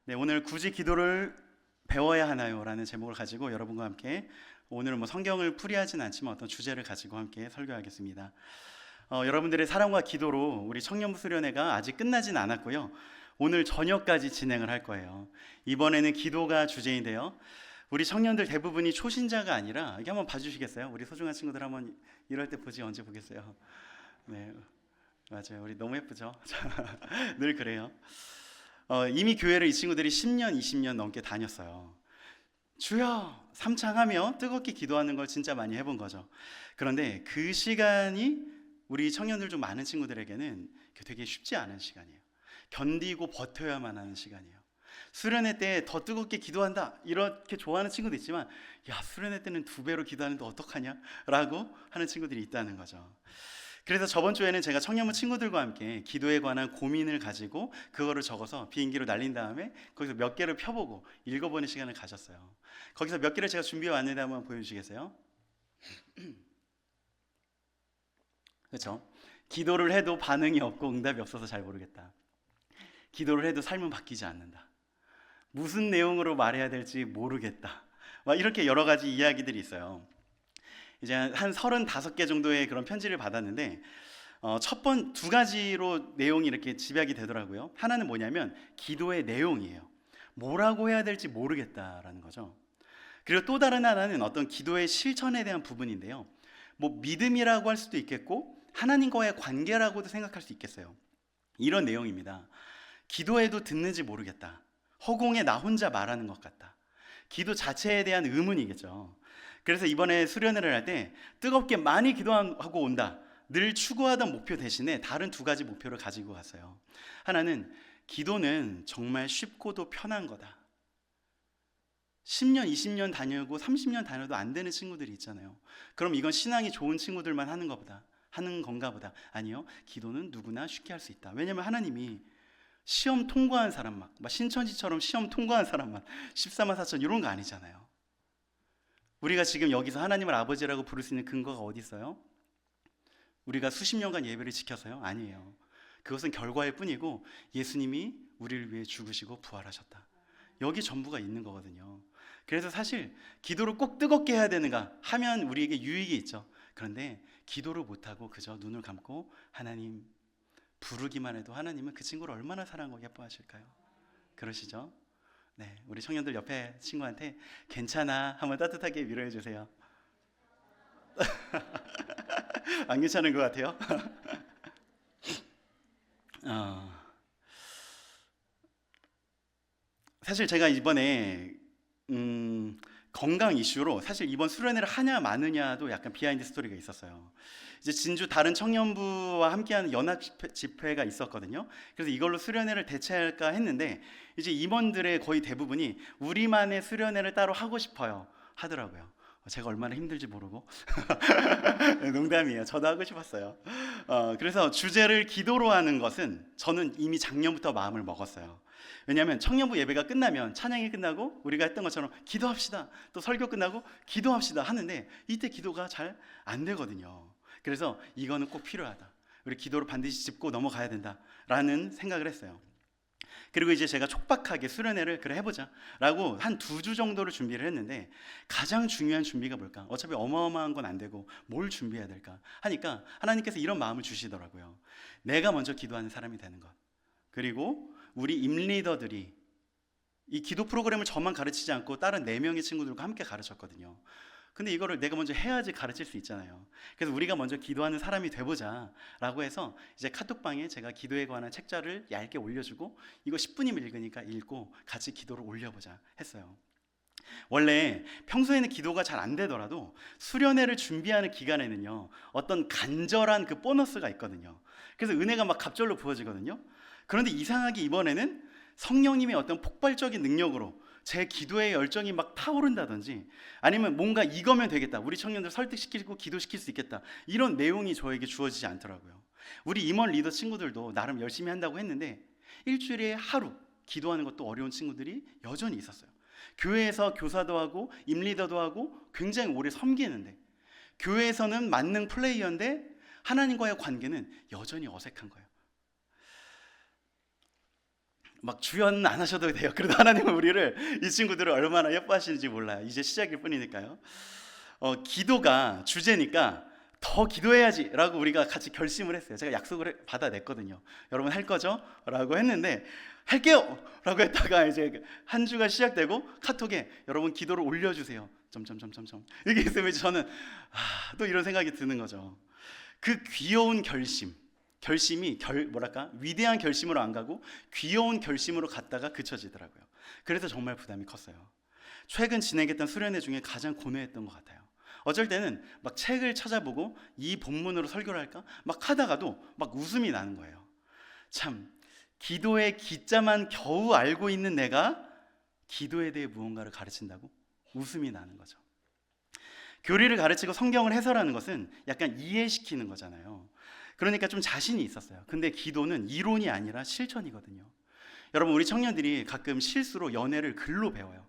네, 오늘 굳이 기도를 배워야 하나요? 라는 제목을 가지고 여러분과 함께 오늘은 성경을 풀이하진 않지만 어떤 주제를 가지고 함께 설교하겠습니다. 여러분들의 사랑과 기도로 우리 청년부 수련회가 아직 끝나진 않았고요. 오늘 저녁까지 진행을 할 거예요. 이번에는 기도가 주제인데요. 우리 청년들 대부분이 초신자가 아니라 이게 한번 봐주시겠어요? 우리 소중한 친구들 한번 이럴 때 보지 언제 보겠어요? 네, 맞아요. 우리 너무 예쁘죠? 늘 그래요. 이미 교회를 이 친구들이 10년, 20년 넘게 다녔어요. 주여 삼창하며 뜨겁게 기도하는 걸 진짜 많이 해본 거죠. 그런데 그 시간이 우리 청년들 좀 많은 친구들에게는 되게 쉽지 않은 시간이에요. 견디고 버텨야만 하는 시간이에요. 수련회 때 더 뜨겁게 기도한다 이렇게 좋아하는 친구도 있지만, 야, 수련회 때는 2배로 기도하는데 어떡하냐 라고 하는 친구들이 있다는 거죠. 그래서 저번 주에는 제가 청년부 친구들과 함께 기도에 관한 고민을 가지고 그거를 적어서 비행기로 날린 다음에 거기서 몇 개를 펴보고 읽어보는 시간을 가졌어요. 거기서 몇 개를 제가 준비해 왔는데 한번 보여주시겠어요? 그렇죠? 기도를 해도 반응이 없고 응답이 없어서 잘 모르겠다. 기도를 해도 삶은 바뀌지 않는다. 무슨 내용으로 말해야 될지 모르겠다. 막 이렇게 여러 가지 이야기들이 있어요. 이제 한 35개 정도의 그런 편지를 받았는데 두 가지로 내용이 이렇게 집약이 되더라고요. 하나는 뭐냐면 기도의 내용이에요. 뭐라고 해야 될지 모르겠다라는 거죠. 그리고 또 다른 하나는 어떤 기도의 실천에 대한 부분인데요. 믿음이라고 할 수도 있겠고 하나님과의 관계라고도 생각할 수 있겠어요. 이런 내용입니다. 기도해도 듣는지 모르겠다. 허공에 나 혼자 말하는 것 같다. 기도 자체에 대한 의문이겠죠. 그래서 이번에 수련회를 할 때 뜨겁게 많이 기도하고 온다, 늘 추구하던 목표 대신에 다른 2가지 목표를 가지고 갔어요. 하나는 기도는 정말 쉽고도 편한 거다. 10년, 20년 다니고 30년 다녀도 안 되는 친구들이 있잖아요. 그럼 이건 신앙이 좋은 친구들만 하는 건가 보다. 아니요, 기도는 누구나 쉽게 할 수 있다. 왜냐하면 하나님이 시험 통과한 사람만, 신천지처럼 시험 통과한 사람만 14만 4천 이런 거 아니잖아요. 우리가 지금 여기서 하나님을 아버지라고 부를 수 있는 근거가 어디 있어요? 우리가 수십 년간 예배를 지켜서요? 아니에요. 그것은 결과일 뿐이고 예수님이 우리를 위해 죽으시고 부활하셨다. 여기 전부가 있는 거거든요. 그래서 사실 기도를 꼭 뜨겁게 해야 되는가 하면 우리에게 유익이 있죠. 그런데 기도를 못하고 그저 눈을 감고 하나님 부르기만 해도 하나님은 그 친구를 얼마나 사랑하고 예뻐하실까요? 그러시죠? 네, 우리 청년들 옆에 친구한테 괜찮아 한번 따뜻하게 위로해 주세요. 안 괜찮은 것 같아요. 사실 제가 이번에 건강 이슈로 사실 이번 수련회를 하냐 마느냐도 약간 비하인드 스토리가 있었어요. 이제 진주 다른 청년부와 함께하는 연합 집회가 있었거든요. 그래서 이걸로 수련회를 대체할까 했는데 이제 임원들의 거의 대부분이 우리만의 수련회를 따로 하고 싶어요 하더라고요. 제가 얼마나 힘들지 모르고. 농담이에요. 저도 하고 싶었어요. 그래서 주제를 기도로 하는 것은 저는 이미 작년부터 마음을 먹었어요. 왜냐하면 청년부 예배가 끝나면 찬양이 끝나고 우리가 했던 것처럼 기도합시다, 또 설교 끝나고 기도합시다 하는데 이때 기도가 잘 안 되거든요. 그래서 이거는 꼭 필요하다, 우리 기도로 반드시 짚고 넘어가야 된다라는 생각을 했어요. 그리고 이제 제가 촉박하게 수련회를 그래 해보자 라고 한 2주 정도를 준비를 했는데 가장 중요한 준비가 뭘까? 어차피 어마어마한 건 안 되고 뭘 준비해야 될까 하니까 하나님께서 이런 마음을 주시더라고요. 내가 먼저 기도하는 사람이 되는 것, 그리고 우리 임리더들이 이 기도 프로그램을 저만 가르치지 않고 다른 4명의 친구들과 함께 가르쳤거든요. 근데 이거를 내가 먼저 해야지 가르칠 수 있잖아요. 그래서 우리가 먼저 기도하는 사람이 돼보자 라고 해서 이제 카톡방에 제가 기도에 관한 책자를 얇게 올려주고 이거 10분이면 읽으니까 읽고 같이 기도를 올려보자 했어요. 원래 평소에는 기도가 잘 안 되더라도 수련회를 준비하는 기간에는요 어떤 간절한 그 보너스가 있거든요. 그래서 은혜가 막 갑절로 부어지거든요. 그런데 이상하게 이번에는 성령님의 어떤 폭발적인 능력으로 제 기도의 열정이 막 타오른다든지 아니면 뭔가 이거면 되겠다, 우리 청년들 설득시키고 기도시킬 수 있겠다, 이런 내용이 저에게 주어지지 않더라고요. 우리 임원 리더 친구들도 나름 열심히 한다고 했는데 일주일에 하루 기도하는 것도 어려운 친구들이 여전히 있었어요. 교회에서 교사도 하고 임리더도 하고 굉장히 오래 섬기는데 교회에서는 만능 플레이어인데 하나님과의 관계는 여전히 어색한 거예요. 막 주연 안 하셔도 돼요. 그래도 하나님은 우리를, 이 친구들을 얼마나 예뻐하시는지 몰라요. 이제 시작일 뿐이니까요. 기도가 주제니까 더 기도해야지 라고 우리가 같이 결심을 했어요. 제가 약속을 받아냈거든요. 여러분 할 거죠? 라고 했는데 할게요! 라고 했다가 이제 한 주가 시작되고 카톡에 여러분 기도를 올려주세요. 점점점점점 이게 있으면 저는 또 이런 생각이 드는 거죠. 그 귀여운 결심이 위대한 결심으로 안 가고 귀여운 결심으로 갔다가 그쳐지더라고요. 그래서 정말 부담이 컸어요. 최근 진행했던 수련회 중에 가장 고뇌했던 것 같아요. 어쩔 때는 막 책을 찾아보고 이 본문으로 설교를 할까 막 하다가도 막 웃음이 나는 거예요. 참, 기도의 기자만 겨우 알고 있는 내가 기도에 대해 무언가를 가르친다고 웃음이 나는 거죠. 교리를 가르치고 성경을 해설하는 것은 약간 이해시키는 거잖아요. 그러니까 좀 자신이 있었어요. 근데 기도는 이론이 아니라 실천이거든요. 여러분, 우리 청년들이 가끔 실수로 연애를 글로 배워요.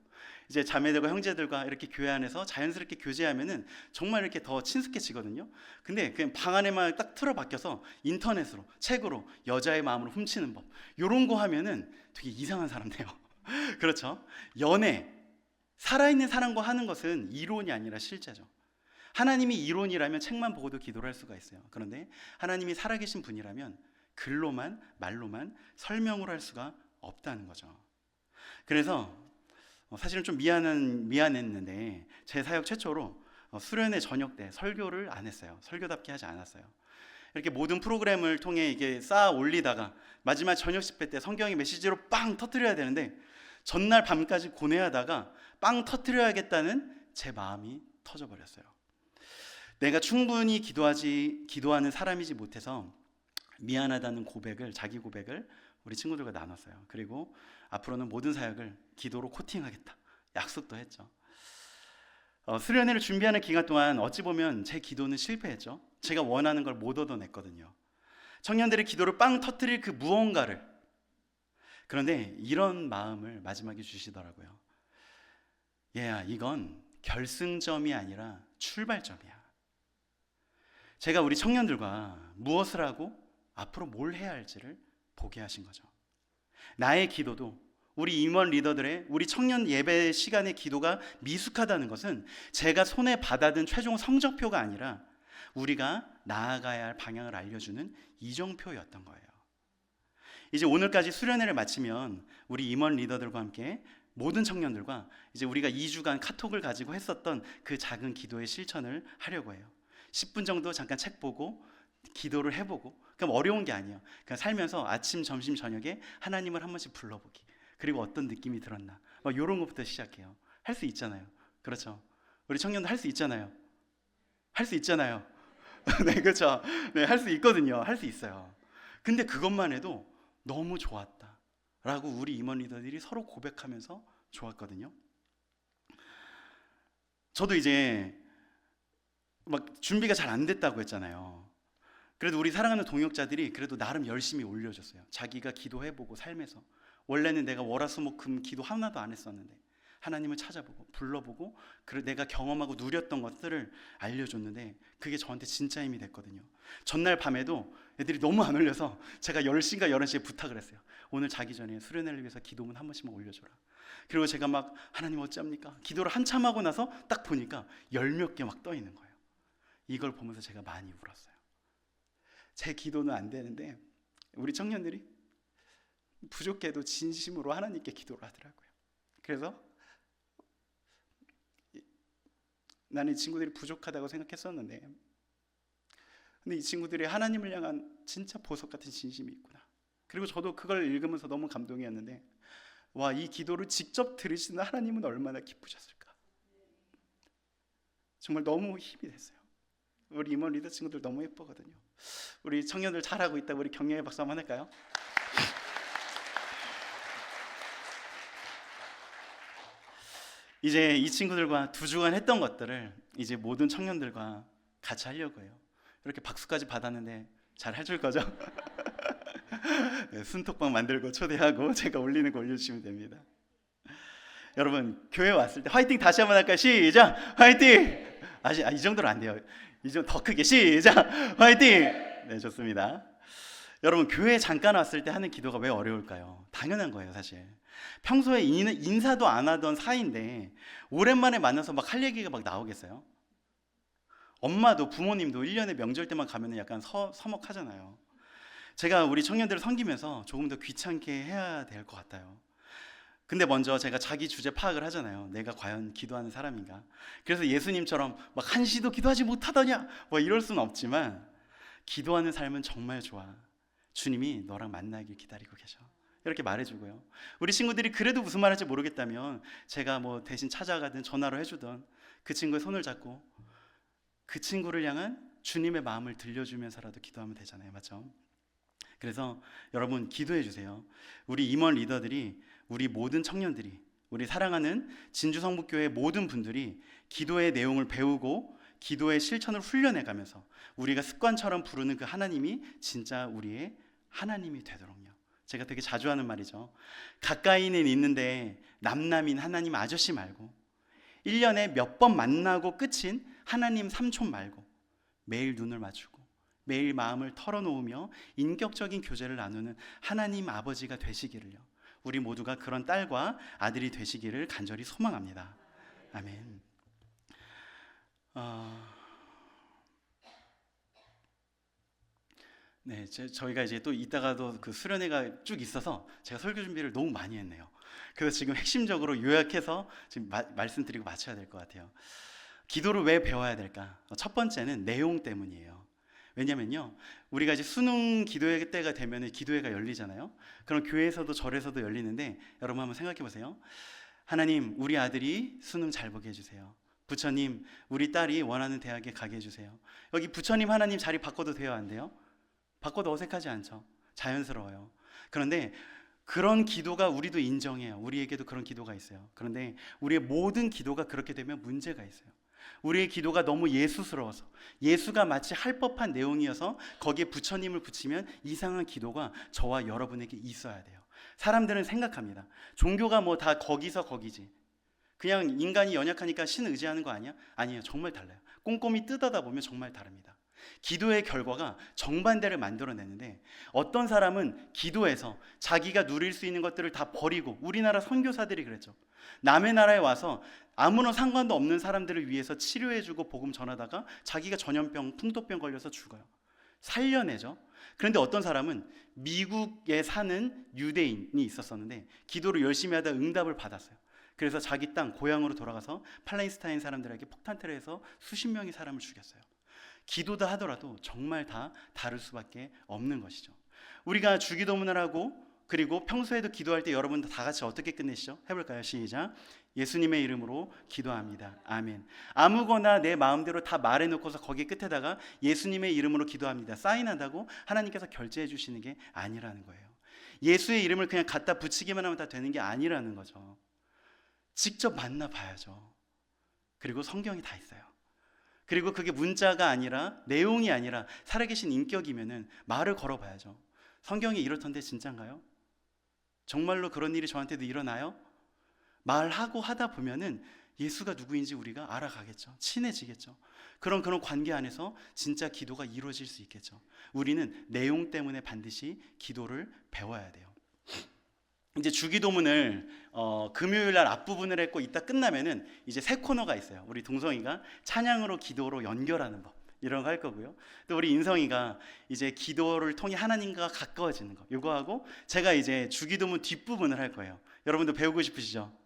이제 자매들과 형제들과 이렇게 교회 안에서 자연스럽게 교제하면은 정말 이렇게 더 친숙해지거든요. 근데 그냥 방 안에만 딱 틀어박혀서 인터넷으로, 책으로 여자의 마음을 훔치는 법, 이런 거 하면은 되게 이상한 사람 돼요. 그렇죠? 연애, 살아있는 사람과 하는 것은 이론이 아니라 실제죠. 하나님이 이론이라면 책만 보고도 기도를 할 수가 있어요. 그런데 하나님이 살아계신 분이라면 글로만, 말로만 설명으로 할 수가 없다는 거죠. 그래서 사실은 좀 미안했는데 제 사역 최초로 수련회 저녁 때 설교를 안 했어요. 설교답게 하지 않았어요. 이렇게 모든 프로그램을 통해 이게 쌓아 올리다가 마지막 저녁 집회 때 성경의 메시지로 빵 터뜨려야 되는데 전날 밤까지 고뇌하다가 빵 터뜨려야겠다는 제 마음이 터져버렸어요. 내가 충분히 기도하는 사람이지 못해서 미안하다는 자기 고백을 우리 친구들과 나눴어요. 그리고 앞으로는 모든 사역을 기도로 코팅하겠다 약속도 했죠. 수련회를 준비하는 기간 동안 어찌 보면 제 기도는 실패했죠. 제가 원하는 걸 못 얻어냈거든요. 청년들의 기도를 빵 터뜨릴 그 무언가를. 그런데 이런 마음을 마지막에 주시더라고요. 얘야, 이건 결승점이 아니라 출발점이야. 제가 우리 청년들과 무엇을 하고 앞으로 뭘 해야 할지를 보게 하신 거죠. 나의 기도도 우리 임원 리더들의 우리 청년 예배 시간의 기도가 미숙하다는 것은 제가 손에 받아든 최종 성적표가 아니라 우리가 나아가야 할 방향을 알려주는 이정표였던 거예요. 이제 오늘까지 수련회를 마치면 우리 임원 리더들과 함께 모든 청년들과 이제 우리가 2주간 카톡을 가지고 했었던 그 작은 기도의 실천을 하려고 해요. 10분 정도 잠깐 책 보고 기도를 해보고, 그럼 어려운 게 아니에요. 그냥 살면서 아침, 점심, 저녁에 하나님을 한 번씩 불러보기, 그리고 어떤 느낌이 들었나, 막 이런 것부터 시작해요. 할 수 있잖아요. 그렇죠? 우리 청년들 할 수 있잖아요. 할 수 있잖아요. 네, 그렇죠. 네, 할 수 있거든요. 할 수 있어요. 근데 그것만 해도 너무 좋았다 라고 우리 임원 리더들이 서로 고백하면서 좋았거든요. 저도 이제 막 준비가 잘 안 됐다고 했잖아요. 그래도 우리 사랑하는 동역자들이 그래도 나름 열심히 올려줬어요. 자기가 기도해보고 삶에서 원래는 내가 월화수목금 기도 하나도 안 했었는데 하나님을 찾아보고 불러보고 그리고 내가 경험하고 누렸던 것들을 알려줬는데 그게 저한테 진짜 힘이 됐거든요. 전날 밤에도 애들이 너무 안 올려서 제가 10시인가 11시에 부탁을 했어요. 오늘 자기 전에 수련회를 위해서 기도문 한 번씩만 올려줘라. 그리고 제가 막 하나님 어찌합니까? 기도를 한참 하고 나서 딱 보니까 10몇 개 막 떠 있는 거예요. 이걸 보면서 제가 많이 울었어요. 제 기도는 안 되는데 우리 청년들이 부족해도 진심으로 하나님께 기도를 하더라고요. 그래서 나는 이 친구들이 부족하다고 생각했었는데 근데 이 친구들이 하나님을 향한 진짜 보석 같은 진심이 있구나. 그리고 저도 그걸 읽으면서 너무 감동이었는데 와, 이 기도를 직접 들으시는 하나님은 얼마나 기쁘셨을까. 정말 너무 힘이 됐어요. 우리 임원 리더 친구들 너무 예쁘거든요. 우리 청년들 잘하고 있다고 우리 격려의 박수 한번 할까요? 이제 이 친구들과 2주간 했던 것들을 이제 모든 청년들과 같이 하려고 해요. 이렇게 박수까지 받았는데 잘 해줄 거죠? 네, 순톡방 만들고 초대하고 제가 올리는 거 올려주시면 됩니다. 여러분, 교회 왔을 때 화이팅 다시 한번 할까요? 시작! 화이팅! 이 정도로 안 돼요. 이 정도 더 크게 시작! 화이팅! 네, 좋습니다. 여러분, 교회 잠깐 왔을 때 하는 기도가 왜 어려울까요? 당연한 거예요, 사실. 평소에 인사도 안 하던 사이인데 오랜만에 만나서 막 할 얘기가 막 나오겠어요? 엄마도 부모님도 1년에 명절 때만 가면 약간 서먹하잖아요. 제가 우리 청년들을 섬기면서 조금 더 귀찮게 해야 될 것 같아요. 근데 먼저 제가 자기 주제 파악을 하잖아요. 내가 과연 기도하는 사람인가? 그래서 예수님처럼 막 한시도 기도하지 못하더냐? 뭐 이럴 수는 없지만 기도하는 삶은 정말 좋아. 주님이 너랑 만나길 기다리고 계셔. 이렇게 말해주고요. 우리 친구들이 그래도 무슨 말할지 모르겠다면 제가 뭐 대신 찾아가든 전화로 해주든 그 친구의 손을 잡고 그 친구를 향한 주님의 마음을 들려주면서라도 기도하면 되잖아요. 맞죠? 그래서 여러분, 기도해 주세요. 우리 임원 리더들이, 우리 모든 청년들이, 우리 사랑하는 진주성북교회 모든 분들이 기도의 내용을 배우고 기도의 실천을 훈련해 가면서 우리가 습관처럼 부르는 그 하나님이 진짜 우리의 하나님이 되도록요. 제가 되게 자주 하는 말이죠. 가까이는 있는데 남남인 하나님 아저씨 말고 1년에 몇 번 만나고 끝인 하나님 삼촌 말고 매일 눈을 맞추고 매일 마음을 털어놓으며 인격적인 교제를 나누는 하나님 아버지가 되시기를요. 우리 모두가 그런 딸과 아들이 되시기를 간절히 소망합니다. 아멘. 네, 저희가 이제 또 이따가도 그 수련회가 쭉 있어서 제가 설교 준비를 너무 많이 했네요. 그래서 지금 핵심적으로 요약해서 지금 말씀드리고 마쳐야 될 것 같아요. 기도를 왜 배워야 될까? 첫 번째는 내용 때문이에요. 왜냐면요, 우리가 이제 수능 기도회 때가 되면 기도회가 열리잖아요. 그럼 교회에서도 절에서도 열리는데 여러분 한번 생각해 보세요. 하나님, 우리 아들이 수능 잘 보게 해주세요. 부처님, 우리 딸이 원하는 대학에 가게 해주세요. 여기 부처님 하나님 자리 바꿔도 돼요, 안 돼요? 바꿔도 어색하지 않죠? 자연스러워요. 그런데 그런 기도가 우리도 인정해요. 우리에게도 그런 기도가 있어요. 그런데 우리의 모든 기도가 그렇게 되면 문제가 있어요. 우리의 기도가 너무 예수스러워서, 예수가 마치 할 법한 내용이어서 거기에 부처님을 붙이면 이상한 기도가 저와 여러분에게 있어야 돼요. 사람들은 생각합니다. 종교가 뭐 다 거기서 거기지. 그냥 인간이 연약하니까 신 의지하는 거 아니야? 아니에요. 정말 달라요. 꼼꼼히 뜯어다 보면 정말 다릅니다. 기도의 결과가 정반대를 만들어내는데, 어떤 사람은 기도해서 자기가 누릴 수 있는 것들을 다 버리고, 우리나라 선교사들이 그랬죠. 남의 나라에 와서 아무런 상관도 없는 사람들을 위해서 치료해주고 복음 전하다가 자기가 전염병, 풍토병 걸려서 죽어요. 살려내죠. 그런데 어떤 사람은 미국에 사는 유대인이 있었었는데 기도를 열심히 하다 응답을 받았어요. 그래서 자기 땅 고향으로 돌아가서 팔레스타인 사람들에게 폭탄테러 해서 수십 명의 사람을 죽였어요. 기도다 하더라도 정말 다 다를 수밖에 없는 것이죠. 우리가 주기도문을 하고 그리고 평소에도 기도할 때 여러분 다 같이 어떻게 끝내시죠? 해볼까요? 시작. 예수님의 이름으로 기도합니다. 아멘. 아무거나 내 마음대로 다 말해놓고서 거기 끝에다가 예수님의 이름으로 기도합니다 사인한다고 하나님께서 결제해 주시는 게 아니라는 거예요. 예수의 이름을 그냥 갖다 붙이기만 하면 다 되는 게 아니라는 거죠. 직접 만나봐야죠. 그리고 성경이 다 있어요. 그리고 그게 문자가 아니라, 내용이 아니라 살아계신 인격이면은 말을 걸어봐야죠. 성경이 이렇던데 진짠가요? 정말로 그런 일이 저한테도 일어나요? 말하고 하다 보면은 예수가 누구인지 우리가 알아가겠죠. 친해지겠죠. 그런 관계 안에서 진짜 기도가 이루어질 수 있겠죠. 우리는 내용 때문에 반드시 기도를 배워야 돼요. 이제 주기도문을 금요일 날 앞부분을 했고 이따 끝나면은 이제 새 코너가 있어요. 우리 동성이가 찬양으로 기도로 연결하는 법, 이런 거 할 거고요. 또 우리 인성이가 이제 기도를 통해 하나님과 가까워지는 거, 이거 하고 제가 이제 주기도문 뒷부분을 할 거예요. 여러분도 배우고 싶으시죠?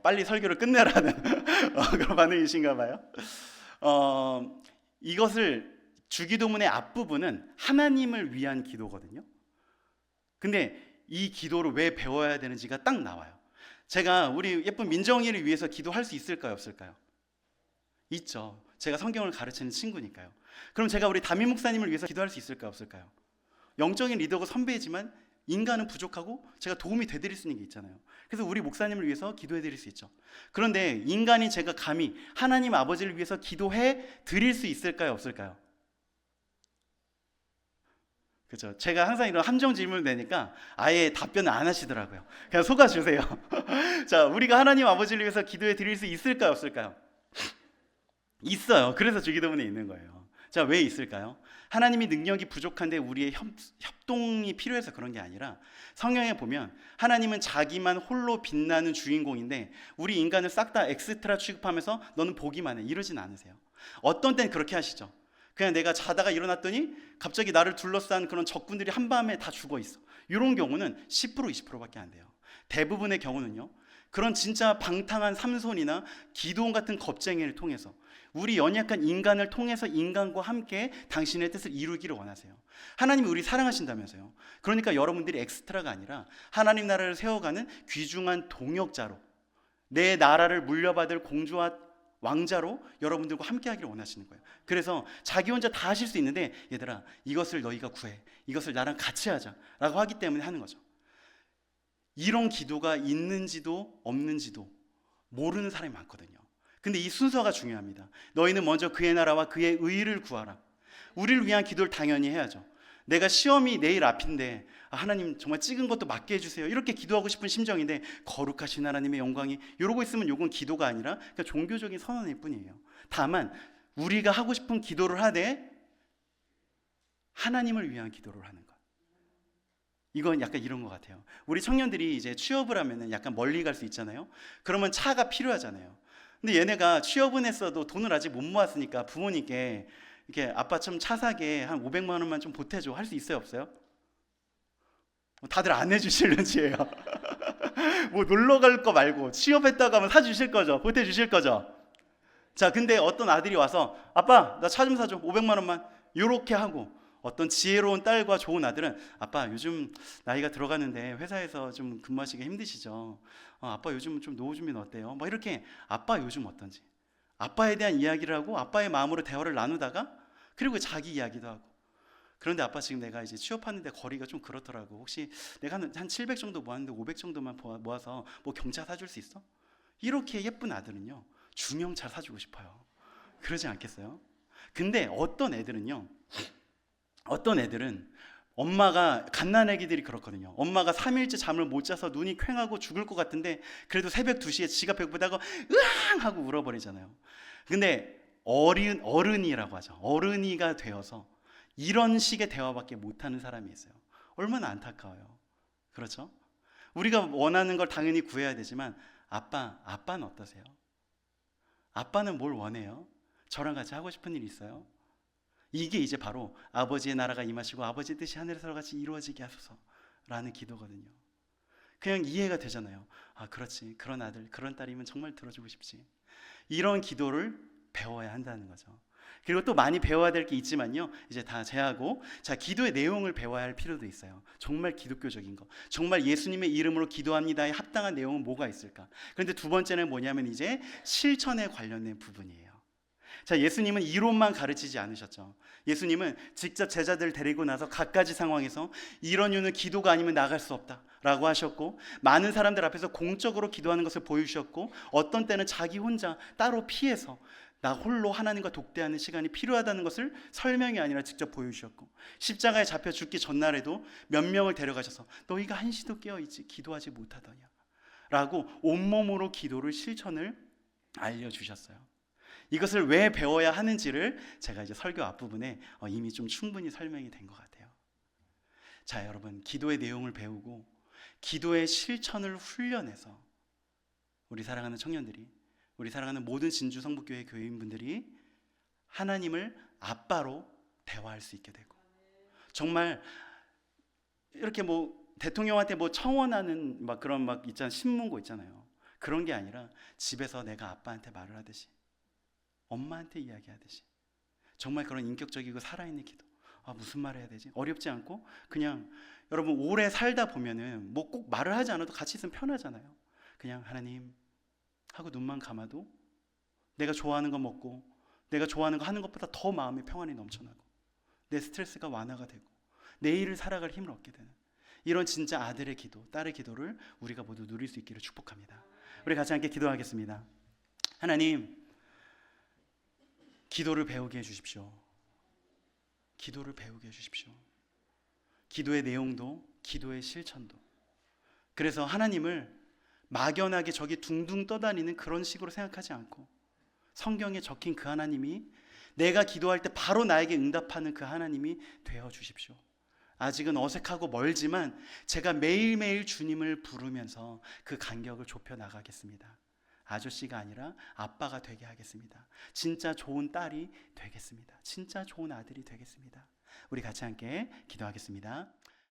빨리 설교를 끝내라는 그런 반응이신가 봐요. 이것을, 주기도문의 앞부분은 하나님을 위한 기도거든요. 근데 이 기도를 왜 배워야 되는지가 딱 나와요. 제가 우리 예쁜 민정이를 위해서 기도할 수 있을까요, 없을까요? 있죠. 제가 성경을 가르치는 친구니까요. 그럼 제가 우리 담임 목사님을 위해서 기도할 수 있을까요, 없을까요? 영적인 리더고 선배이지만 인간은 부족하고 제가 도움이 되드릴 수 있는 게 있잖아요. 그래서 우리 목사님을 위해서 기도해 드릴 수 있죠. 그런데 인간이 제가 감히 하나님 아버지를 위해서 기도해 드릴 수 있을까요, 없을까요? 그렇죠. 제가 항상 이런 함정 질문을 내니까 아예 답변을 안 하시더라고요. 그냥 속아주세요. 자, 우리가 하나님 아버지를 위해서 기도해 드릴 수 있을까요, 없을까요? 있어요. 그래서 주기도문에 있는 거예요. 자, 왜 있을까요? 하나님이 능력이 부족한데 우리의 협동이 필요해서 그런 게 아니라, 성경에 보면 하나님은 자기만 홀로 빛나는 주인공인데 우리 인간을 싹 다 엑스트라 취급하면서 너는 보기만 해, 이러진 않으세요. 어떤 때는 그렇게 하시죠. 그냥 내가 자다가 일어났더니 갑자기 나를 둘러싼 그런 적군들이 한밤에 다 죽어 있어. 이런 경우는 10% 20%밖에 안 돼요. 대부분의 경우는요, 그런 진짜 방탕한 삼손이나 기드온 같은 겁쟁이를 통해서, 우리 연약한 인간을 통해서 인간과 함께 당신의 뜻을 이루기를 원하세요. 하나님이 우리 사랑하신다면서요. 그러니까 여러분들이 엑스트라가 아니라 하나님 나라를 세워가는 귀중한 동역자로, 내 나라를 물려받을 공주와 왕자로 여러분들과 함께 하기를 원하시는 거예요. 그래서 자기 혼자 다 하실 수 있는데, 얘들아 이것을 너희가 구해, 이것을 나랑 같이 하자 라고 하기 때문에 하는 거죠. 이런 기도가 있는지도 없는지도 모르는 사람이 많거든요. 근데 이 순서가 중요합니다. 너희는 먼저 그의 나라와 그의 의를 구하라. 우리를 위한 기도를 당연히 해야죠. 내가 시험이 내일 앞인데 하나님 정말 찍은 것도 맞게 해주세요, 이렇게 기도하고 싶은 심정인데, 거룩하신 하나님의 영광이 이러고 있으면 이건 기도가 아니라 그냥 종교적인 선언일 뿐이에요. 다만 우리가 하고 싶은 기도를 하되 하나님을 위한 기도를 하는 것, 이건 약간 이런 것 같아요. 우리 청년들이 이제 취업을 하면 약간 멀리 갈 수 있잖아요. 그러면 차가 필요하잖아요. 근데 얘네가 취업은 했어도 돈을 아직 못 모았으니까 부모님께 이렇게 아빠 좀 차 사게 한 500만 원만 좀 보태줘, 할 수 있어요, 없어요? 다들 안 해주실는지예요. 뭐 놀러 갈 거 말고 취업했다고 하면 사주실 거죠, 보태주실 거죠. 자, 근데 어떤 아들이 와서 아빠 나 차 좀 사줘, 500만 원만, 요렇게 하고, 어떤 지혜로운 딸과 좋은 아들은 아빠 요즘 나이가 들어가는데 회사에서 좀 근무하시기 힘드시죠? 아빠 요즘 좀 노후 준비는 어때요? 뭐 이렇게 아빠 요즘 어떤지, 아빠에 대한 이야기를 하고 아빠의 마음으로 대화를 나누다가, 그리고 자기 이야기도 하고. 그런데 아빠 지금 내가 이제 취업하는데 거리가 좀 그렇더라고, 혹시 내가 한 700 정도 모았는데 500 정도만 모아서 뭐 경차 사줄 수 있어? 이렇게 예쁜 아들은요 중형차 사주고 싶어요. 그러지 않겠어요? 근데 어떤 애들은 엄마가, 갓난아기들이 그렇거든요. 엄마가 3일째 잠을 못 자서 눈이 퀭하고 죽을 것 같은데 그래도 새벽 2시에 지가 배고프다고 으앙 하고 울어버리잖아요. 근데 어른이라고 하죠. 어른이가 되어서 이런 식의 대화밖에 못하는 사람이 있어요. 얼마나 안타까워요. 그렇죠? 우리가 원하는 걸 당연히 구해야 되지만, 아빠는 어떠세요? 아빠는 뭘 원해요? 저랑 같이 하고 싶은 일 있어요? 이게 이제 바로 아버지의 나라가 임하시고 아버지의 뜻이 하늘에서 같이 이루어지게 하소서라는 기도거든요. 그냥 이해가 되잖아요. 아, 그렇지, 그런 아들 그런 딸이면 정말 들어주고 싶지. 이런 기도를 배워야 한다는 거죠. 그리고 또 많이 배워야 될 게 있지만요, 이제 다 제하고, 자, 기도의 내용을 배워야 할 필요도 있어요. 정말 기독교적인 거, 정말 예수님의 이름으로 기도합니다에 합당한 내용은 뭐가 있을까? 그런데 두 번째는 뭐냐면 이제 실천에 관련된 부분이에요. 자, 예수님은 이론만 가르치지 않으셨죠. 예수님은 직접 제자들을 데리고 나서 각가지 상황에서 이런 이유는 기도가 아니면 나갈 수 없다 라고 하셨고, 많은 사람들 앞에서 공적으로 기도하는 것을 보여주셨고, 어떤 때는 자기 혼자 따로 피해서 나 홀로 하나님과 독대하는 시간이 필요하다는 것을 설명이 아니라 직접 보여주셨고, 십자가에 잡혀 죽기 전날에도 몇 명을 데려가셔서 너희가 한시도 깨어있지 기도하지 못하더냐 라고 온몸으로 기도를 실천을 알려주셨어요. 이것을 왜 배워야 하는지를 제가 이제 설교 앞부분에 이미 좀 충분히 설명이 된 것 같아요. 자, 여러분, 기도의 내용을 배우고 기도의 실천을 훈련해서 우리 사랑하는 청년들이, 우리 사랑하는 모든 진주 성북교회 교회인분들이 하나님을 아빠로 대화할 수 있게 되고, 정말 이렇게 뭐 대통령한테 뭐 청원하는 막 그런 막 있잖아요, 신문고 있잖아요. 그런 게 아니라 집에서 내가 아빠한테 말을 하듯이, 엄마한테 이야기하듯이, 정말 그런 인격적이고 살아있는 기도. 무슨 말 해야 되지? 어렵지 않고, 그냥 여러분 오래 살다 보면은 뭐 꼭 말을 하지 않아도 같이 있으면 편하잖아요. 그냥 하나님 하고 눈만 감아도 내가 좋아하는 거 먹고 내가 좋아하는 거 하는 것보다 더 마음의 평안이 넘쳐나고 내 스트레스가 완화가 되고 내일을 살아갈 힘을 얻게 되는, 이런 진짜 아들의 기도, 딸의 기도를 우리가 모두 누릴 수 있기를 축복합니다. 우리 같이 함께 기도하겠습니다. 하나님, 기도를 배우게 해주십시오. 기도를 배우게 해주십시오. 기도의 내용도 기도의 실천도. 그래서 하나님을 막연하게 저기 둥둥 떠다니는 그런 식으로 생각하지 않고, 성경에 적힌 그 하나님이 내가 기도할 때 바로 나에게 응답하는 그 하나님이 되어 주십시오. 아직은 어색하고 멀지만 제가 매일매일 주님을 부르면서 그 간격을 좁혀 나가겠습니다. 아저씨가 아니라 아빠가 되게 하겠습니다. 진짜 좋은 딸이 되겠습니다. 진짜 좋은 아들이 되겠습니다. 우리 같이 함께 기도하겠습니다.